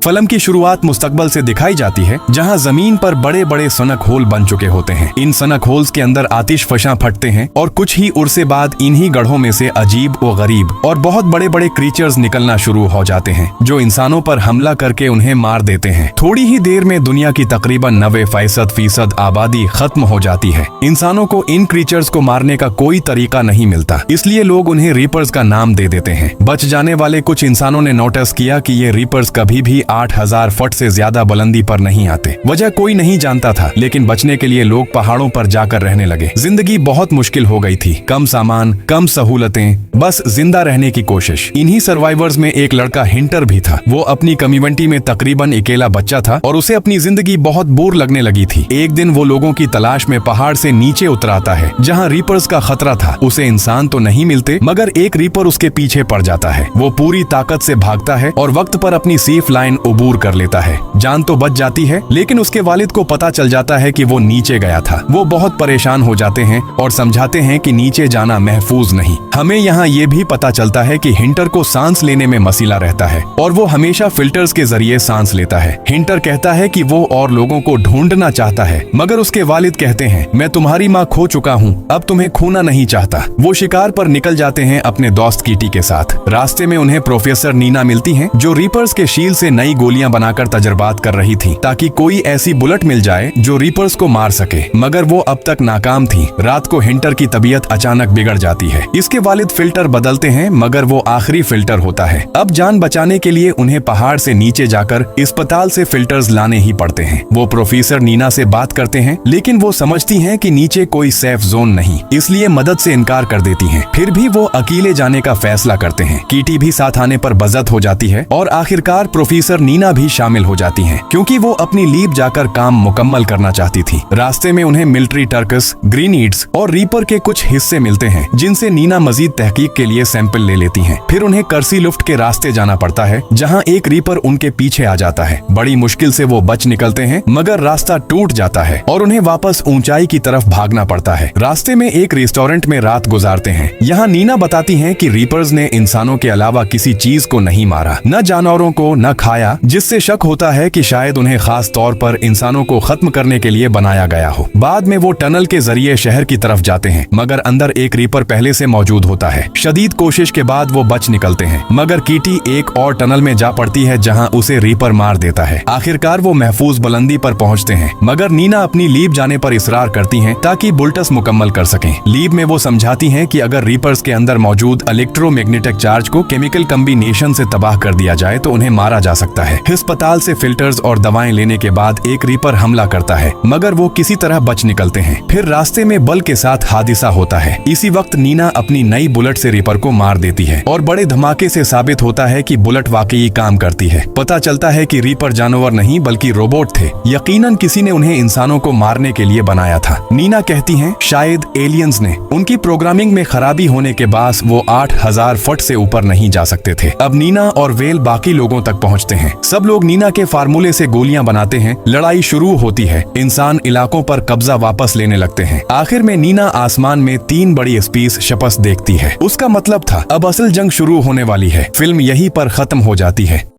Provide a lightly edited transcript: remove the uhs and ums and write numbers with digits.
Film की शुरुआत मुस्तकबल से दिखाई जाती है, जहां जमीन पर बड़े बड़े सनक होल बन चुके होते हैं। इन सनक होल्स के अंदर आतिश फशां फटते हैं और कुछ ही उर्से बाद इन्हीं गढ़ों में से अजीब व गरीब और बहुत बड़े बड़े क्रीचर्स निकलना शुरू हो जाते हैं, जो इंसानों पर हमला करके उन्हें मार देते हैं। थोड़ी ही देर में दुनिया की तकरीबन 90% आबादी खत्म हो जाती है। इंसानों को इन क्रीचर्स को मारने का कोई तरीका नहीं मिलता, इसलिए लोग उन्हें रीपर्स का नाम दे देते हैं। बच जाने वाले कुछ इंसानों ने नोटिस किया कि ये रीपर्स कभी भी 8000 फुट से ज्यादा बुलंदी पर नहीं आते। वजह कोई नहीं जानता था, लेकिन बचने के लिए लोग पहाड़ों पर जाकर रहने लगे। जिंदगी बहुत मुश्किल हो गई थी, कम सामान, कम सहूलतें, बस जिंदा रहने की कोशिश। इन्हीं सर्वाइवर्स में एक लड़का हिंटर भी था। वो अपनी कम्युनिटी में तकरीबन अकेला बच्चा था और उसे अपनी जिंदगी बहुत बोर लगने लगी थी। एक दिन वो लोगों की तलाश में पहाड़ से नीचे उतराता है, जहाँ रीपर्स का खतरा था। उसे इंसान तो नहीं मिलते, मगर एक रीपर उसके पीछे पड़ जाता है। वो पूरी ताकत से भागता है और वक्त पर अपनी सेफ लाइन अबूर कर लेता है। जान तो बच जाती है, लेकिन उसके वालिद को पता चल जाता है कि वो नीचे गया था। वो बहुत परेशान हो जाते हैं और समझाते हैं कि नीचे जाना महफूज नहीं। हमें यहाँ ये भी पता चलता है कि हिंटर को सांस लेने में मसला रहता है और वो हमेशा फिल्टर्स के जरिए सांस लेता है। हिंटर कहता है कि वो और लोगों को ढूंढना चाहता है, मगर उसके वालिद कहते हैं, मैं तुम्हारी माँ खो चुका हूँ, अब तुम्हें खोना नहीं चाहता। वो शिकार पर निकल जाते हैं अपने दोस्त कीटी के साथ। रास्ते में उन्हें प्रोफेसर नीना मिलती हैं, जो रीपर्स के शील से नई गोलियां बनाकर तजर्बात कर रही थी, ताकि कोई ऐसी बुलेट मिल जाए जो रीपर्स को मार सके, मगर वो अब तक नाकाम थी। रात को हिंटर की तबीयत अचानक बिगड़ जाती है। इसके वालिद फिल्टर बदलते हैं, मगर वो आखिरी फिल्टर होता है। अब जान बचाने के लिए उन्हें पहाड़ से नीचे जाकर अस्पताल से फिल्टर्स लाने ही पड़ते हैं। वो प्रोफेसर नीना से बात करते हैं, लेकिन वो समझती हैं कि नीचे कोई सेफ जोन नहीं, इसलिए मदद से इनकार कर देती हैं। फिर भी वो अकेले जाने का फैसला करते हैं। कीटी भी साथ आने पर बज़द हो जाती है और आखिरकार प्रोफेसर नीना भी शामिल हो जाती हैं, क्योंकि वो अपनी लीव जाकर काम मुकम्मल करना चाहती थी। रास्ते में उन्हें मिलिट्री टर्कस, ग्रीनीड्स और रीपर के कुछ हिस्से मिलते हैं, जिनसे नीना मजीद तहकीक के लिए सैंपल ले लेती हैं। फिर उन्हें कर्सी लुफ्ट के रास्ते जाना पड़ता है, जहां एक रीपर उनके पीछे आ जाता है। बड़ी मुश्किल से वो बच निकलते हैं, मगर रास्ता टूट जाता है और उन्हें वापस ऊंचाई की तरफ भागना पड़ता है। रास्ते में एक रेस्टोरेंट में रात गुजारते हैं। यहाँ नीना बताती हैं कि रीपर्स ने इंसानों के अलावा किसी चीज को नहीं मारा, न जानवरों को न खाया, जिससे शक होता है कि शायद उन्हें खास तौर पर इंसानों को खत्म करने के लिए बनाया गया हो। बाद में वो टनल के जरिए शहर की तरफ जाते हैं, मगर अंदर एक रीपर पहले से मौजूद होता है। शदीद कोशिश के बाद वो बच निकलते हैं, मगर कीटी एक और टनल में जा पड़ती है, जहां उसे रीपर मार देता है। आखिरकार वो महफूज बुलंदी पर पहुंचते हैं, मगर नीना अपनी लीव जाने पर इसरार करती हैं, ताकि बुलटस मुकम्मल कर सकें। लीव में वो समझाती हैं कि अगर रीपर्स के अंदर मौजूद इलेक्ट्रोमैग्नेटिक चार्ज को केमिकल कम्बिनेशन से तबाह कर दिया जाए तो उन्हें मारा जा सकता है। अस्पताल से फिल्टर्स और दवाएं लेने के बाद एक रीपर हमला करता है, मगर वो किसी तरह बच निकलते हैं। फिर रास्ते में बल के साथ हादसा होता है। इसी वक्त नीना अपनी नई बुलेट से रीपर को मार देती है और बड़े धमाके से साबित होता है कि बुलेट वाकई काम करती है। पता चलता है कि रीपर जानवर नहीं बल्कि रोबोट थे। यकीनन किसी ने उन्हें इंसानों को मारने के लिए बनाया था। नीना कहती हैं, शायद एलियंस ने। उनकी प्रोग्रामिंग में खराबी होने के बाद वो 8000 फुट से ऊपर नहीं जा सकते थे। अब नीना और वेल बाकी लोगों तक पहुंचते हैं। सब लोग नीना के फार्मूले से गोलियां बनाते हैं। लड़ाई शुरू होती है। इंसान इलाकों पर कब्जा वापस लेने लगते हैं। आखिर में नीना आसमान में 3 बड़ी स्पीस शपस देखती है। उसका मतलब था अब असल जंग शुरू होने वाली है। फिल्म यहीं पर खत्म हो जाती है।